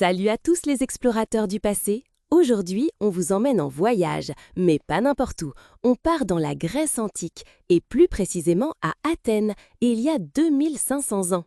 Salut à tous les explorateurs du passé. Aujourd'hui, on vous emmène en voyage, mais pas n'importe où. On part dans la Grèce antique, et plus précisément à Athènes, il y a 2500 ans.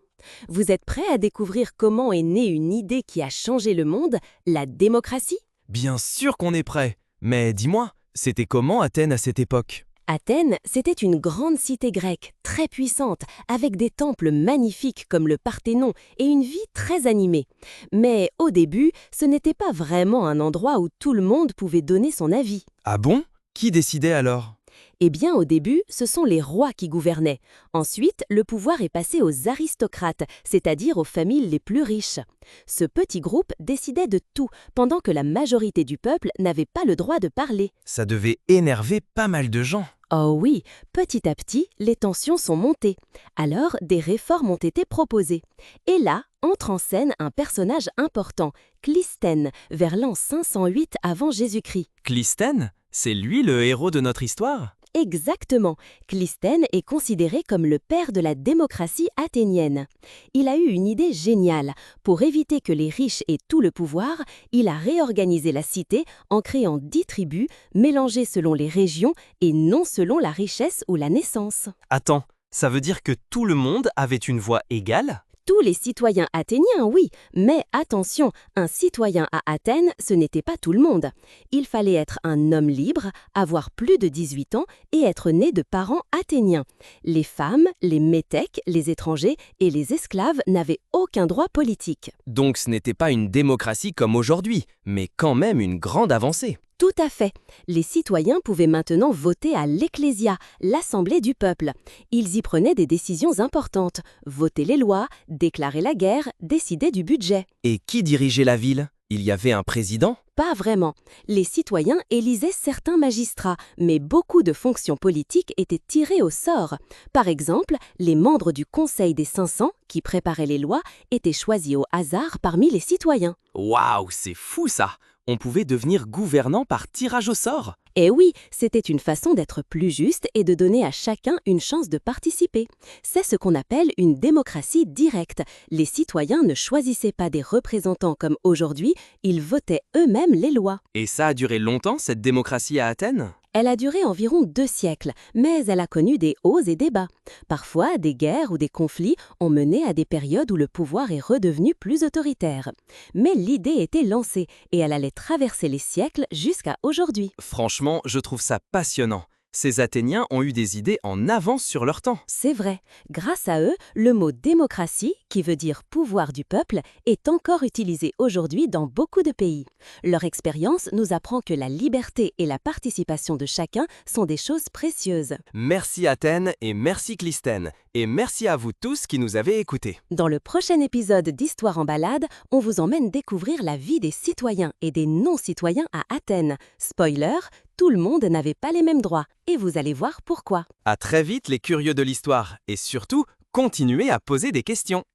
Vous êtes prêts à découvrir comment est née une idée qui a changé le monde, la démocratie? Bien sûr qu'on est prêt. Mais dis-moi, c'était comment Athènes à cette époque? Athènes, c'était une grande cité grecque, très puissante, avec des temples magnifiques comme le Parthénon et une vie très animée. Mais au début, ce n'était pas vraiment un endroit où tout le monde pouvait donner son avis. Ah bon? Qui décidait alors? Eh bien, au début, ce sont les rois qui gouvernaient. Ensuite, le pouvoir est passé aux aristocrates, c'est-à-dire aux familles les plus riches. Ce petit groupe décidait de tout, pendant que la majorité du peuple n'avait pas le droit de parler. Ça devait énerver pas mal de gens. Oh oui, petit à petit, les tensions sont montées. Alors, des réformes ont été proposées. Et là, entre en scène un personnage important, Clisthène, vers l'an 508 avant Jésus-Christ. Clisthène? C'est lui le héros de notre histoire? Exactement, Clisthène est considéré comme le père de la démocratie athénienne. Il a eu une idée géniale. Pour éviter que les riches aient tout le pouvoir, il a réorganisé la cité en créant 10 tribus, mélangées selon les régions et non selon la richesse ou la naissance. Attends, ça veut dire que tout le monde avait une voix égale? Tous les citoyens athéniens, oui, mais attention, un citoyen à Athènes, ce n'était pas tout le monde. Il fallait être un homme libre, avoir plus de 18 ans et être né de parents athéniens. Les femmes, les métèques, les étrangers et les esclaves n'avaient aucun droit politique. Donc ce n'était pas une démocratie comme aujourd'hui, mais quand même une grande avancée. Tout à fait. Les citoyens pouvaient maintenant voter à l'Ecclésia, l'Assemblée du peuple. Ils y prenaient des décisions importantes, voter les lois, déclarer la guerre, décider du budget. Et qui dirigeait la ville? Il y avait un président? Pas vraiment. Les citoyens élisaient certains magistrats, mais beaucoup de fonctions politiques étaient tirées au sort. Par exemple, les membres du Conseil des 500, qui préparaient les lois, étaient choisis au hasard parmi les citoyens. Waouh, c'est fou ça! On pouvait devenir gouvernant par tirage au sort? Et oui, c'était une façon d'être plus juste et de donner à chacun une chance de participer. C'est ce qu'on appelle une démocratie directe. Les citoyens ne choisissaient pas des représentants comme aujourd'hui, ils votaient eux-mêmes les lois. Et ça a duré longtemps, cette démocratie à Athènes? Elle a duré environ 2 siècles, mais elle a connu des hauts et des bas. Parfois, des guerres ou des conflits ont mené à des périodes où le pouvoir est redevenu plus autoritaire. Mais l'idée était lancée et elle allait traverser les siècles jusqu'à aujourd'hui. Franchement, je trouve ça passionnant. Ces Athéniens ont eu des idées en avance sur leur temps. C'est vrai. Grâce à eux, le mot démocratie, qui veut dire pouvoir du peuple, est encore utilisé aujourd'hui dans beaucoup de pays. Leur expérience nous apprend que la liberté et la participation de chacun sont des choses précieuses. Merci Athènes et merci Clisthène. Et merci à vous tous qui nous avez écoutés. Dans le prochain épisode d'Histoire en balade, on vous emmène découvrir la vie des citoyens et des non-citoyens à Athènes. Spoiler, tout le monde n'avait pas les mêmes droits. Et vous allez voir pourquoi. À très vite les curieux de l'histoire et surtout, continuez à poser des questions.